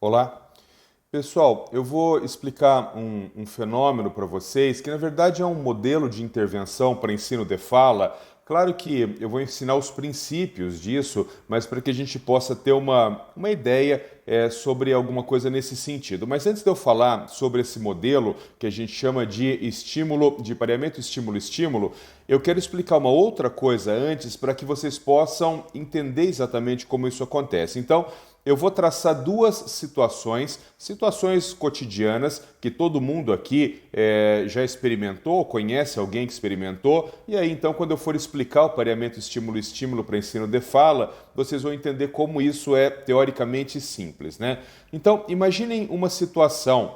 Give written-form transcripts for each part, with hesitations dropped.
Olá, pessoal. Eu vou explicar um fenômeno para vocês que, na verdade, é um modelo de intervenção para ensino de fala. Claro que eu vou ensinar os princípios disso, mas para que a gente possa ter uma ideia sobre alguma coisa nesse sentido. Mas antes de eu falar sobre esse modelo que a gente chama de estímulo, de pareamento estímulo-estímulo, eu quero explicar uma outra coisa antes para que vocês possam entender exatamente como isso acontece. Então, eu vou traçar duas situações cotidianas que todo mundo aqui já experimentou, conhece alguém que experimentou, e aí então quando eu for explicar o pareamento estímulo-estímulo para ensino de fala, vocês vão entender como isso é teoricamente simples, né? Então, imaginem uma situação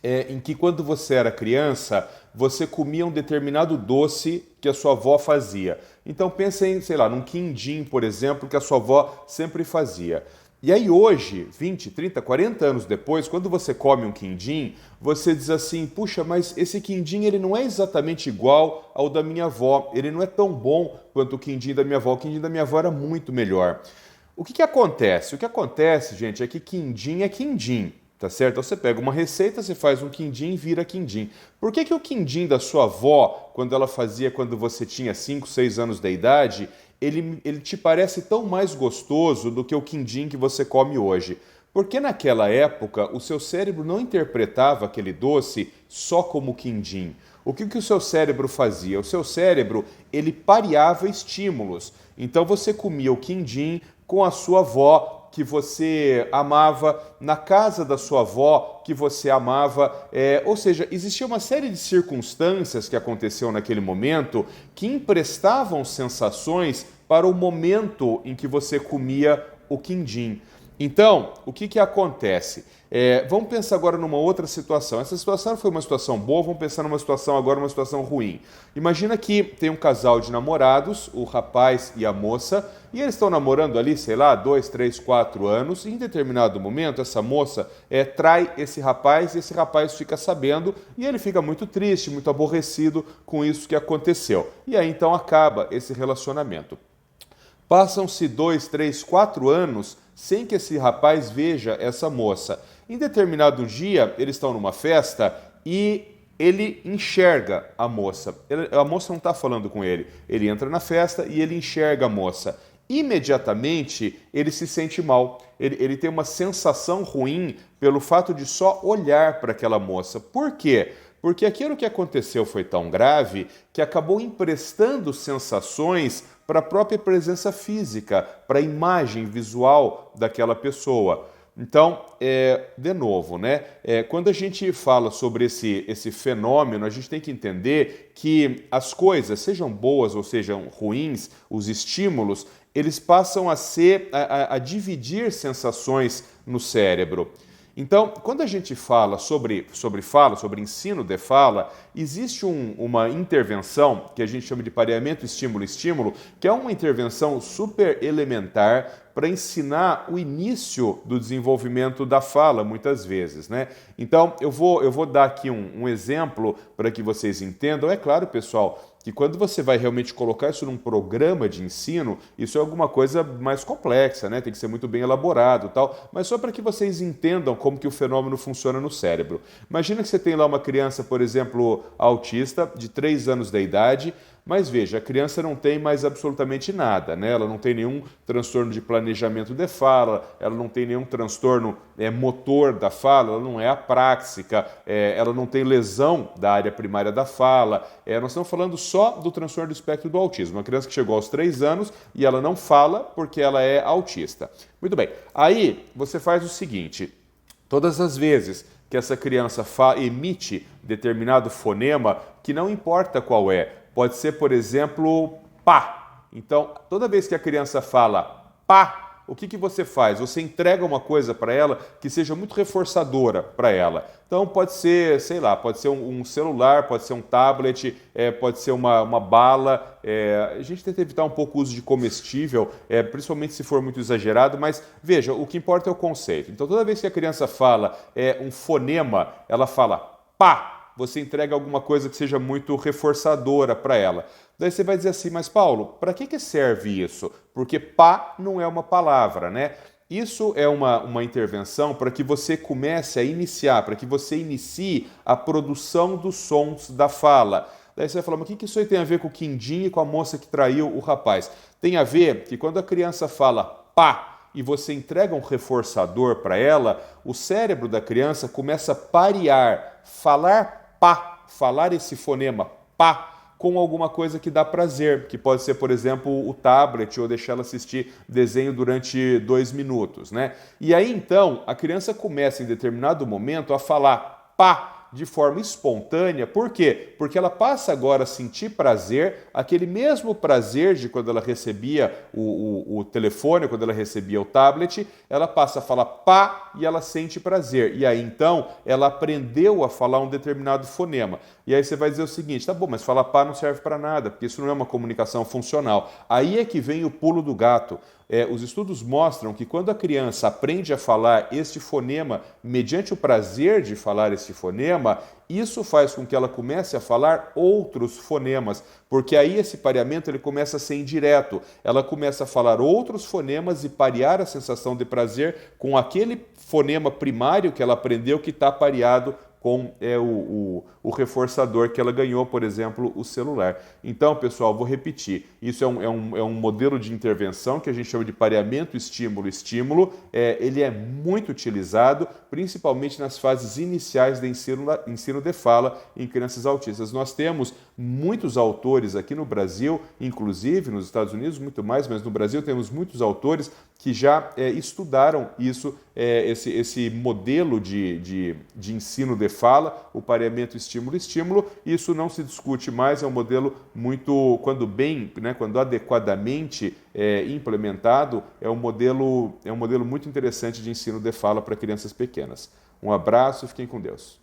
em que quando você era criança, você comia um determinado doce que a sua avó fazia. Então pensa em, sei lá, num quindim, por exemplo, que a sua avó sempre fazia. E aí hoje, 20, 30, 40 anos depois, quando você come um quindim, você diz assim: puxa, mas esse quindim ele não é exatamente igual ao da minha avó, ele não é tão bom quanto o quindim da minha avó. O quindim da minha avó era muito melhor. O que acontece? O que acontece, gente, é que quindim é quindim, tá certo? Então você pega uma receita, você faz um quindim e vira quindim. Por que o quindim da sua avó, quando ela fazia quando você tinha 5, 6 anos de idade, ele te parece tão mais gostoso do que o quindim que você come hoje? Porque naquela época o seu cérebro não interpretava aquele doce só como quindim. O que o seu cérebro fazia? O seu cérebro ele pareava estímulos. Então você comia o quindim com a sua avó, que você amava, na casa da sua avó, que você amava. Ou seja, existia uma série de circunstâncias que aconteceram naquele momento que emprestavam sensações para o momento em que você comia o quindim. Então, o que acontece? Vamos pensar agora numa outra situação. Essa situação foi uma situação boa, vamos pensar numa situação agora, uma situação ruim. Imagina que tem um casal de namorados, o rapaz e a moça, e eles estão namorando ali, sei lá, 2, 3, 4 anos, e em determinado momento essa moça trai esse rapaz, e esse rapaz fica sabendo, e ele fica muito triste, muito aborrecido com isso que aconteceu. E aí então acaba esse relacionamento. Passam-se 2, 3, 4 anos sem que esse rapaz veja essa moça. Em determinado dia, eles estão numa festa e ele enxerga a moça. A moça não está falando com ele. Ele entra na festa e ele enxerga a moça. Imediatamente, ele se sente mal. Ele tem uma sensação ruim pelo fato de só olhar para aquela moça. Por quê? Porque aquilo que aconteceu foi tão grave que acabou emprestando sensações para a própria presença física, para a imagem visual daquela pessoa. Então, de novo, né? Quando a gente fala sobre esse fenômeno, a gente tem que entender que as coisas, sejam boas ou sejam ruins, os estímulos, eles passam a dividir sensações no cérebro. Então, quando a gente fala sobre fala, sobre ensino de fala, existe uma intervenção que a gente chama de pareamento estímulo-estímulo, que é uma intervenção super elementar para ensinar o início do desenvolvimento da fala, muitas vezes, né? Então, eu vou dar aqui um exemplo para que vocês entendam. É claro, pessoal, que quando você vai realmente colocar isso num programa de ensino, isso é alguma coisa mais complexa, né? Tem que ser muito bem elaborado e tal, mas só para que vocês entendam como que o fenômeno funciona no cérebro. Imagina que você tem lá uma criança, por exemplo, autista, de 3 anos de idade, mas veja, a criança não tem mais absolutamente nada, né? Ela não tem nenhum transtorno de planejamento de fala, ela não tem nenhum transtorno motor da fala, ela não é apráxica, ela não tem lesão da área primária da fala. Nós estamos falando só do transtorno do espectro do autismo. Uma criança que chegou aos 3 anos e ela não fala porque ela é autista. Muito bem, aí você faz o seguinte: todas as vezes que essa criança emite determinado fonema, que não importa qual pode ser, por exemplo, pá. Então, toda vez que a criança fala pá, o que você faz? Você entrega uma coisa para ela que seja muito reforçadora para ela. Então pode ser, sei lá, pode ser um celular, pode ser um tablet, pode ser uma bala. A gente tenta evitar um pouco o uso de comestível, principalmente se for muito exagerado, mas veja, o que importa é o conceito. Então toda vez que a criança fala um fonema, ela fala pá. Você entrega alguma coisa que seja muito reforçadora para ela. Daí você vai dizer assim, mas Paulo, para que serve isso? Porque pá não é uma palavra, né? Isso é uma intervenção para que você comece a iniciar, para que você inicie a produção dos sons da fala. Daí você vai falar, mas o que isso aí tem a ver com o quindim e com a moça que traiu o rapaz? Tem a ver que quando a criança fala pá e você entrega um reforçador para ela, o cérebro da criança começa a parear, falar pá, falar esse fonema pá, com alguma coisa que dá prazer, que pode ser, por exemplo, o tablet ou deixar ela assistir desenho durante 2 minutos, né? E aí então a criança começa em determinado momento a falar pá de forma espontânea. Por quê? Porque ela passa agora a sentir prazer, aquele mesmo prazer de quando ela recebia o telefone, quando ela recebia o tablet, ela passa a falar pá e ela sente prazer. E aí então ela aprendeu a falar um determinado fonema. E aí você vai dizer o seguinte, tá bom, mas falar pá não serve para nada, porque isso não é uma comunicação funcional. Aí é que vem o pulo do gato. Os estudos mostram que quando a criança aprende a falar este fonema mediante o prazer de falar este fonema, isso faz com que ela comece a falar outros fonemas, porque aí esse pareamento ele começa a ser indireto. Ela começa a falar outros fonemas e parear a sensação de prazer com aquele fonema primário que ela aprendeu que está pareado com o reforçador que ela ganhou, por exemplo, o celular. Então, pessoal, vou repetir, isso é um modelo de intervenção que a gente chama de pareamento estímulo-estímulo. Ele é muito utilizado, principalmente nas fases iniciais do ensino de fala em crianças autistas. Nós temos muitos autores aqui no Brasil, inclusive nos Estados Unidos, muito mais, mas no Brasil temos muitos autores que já estudaram isso, esse modelo de ensino de fala, o pareamento estímulo-estímulo. Isso não se discute mais, é um modelo muito, quando adequadamente implementado, é um modelo muito interessante de ensino de fala para crianças pequenas. Um abraço e fiquem com Deus.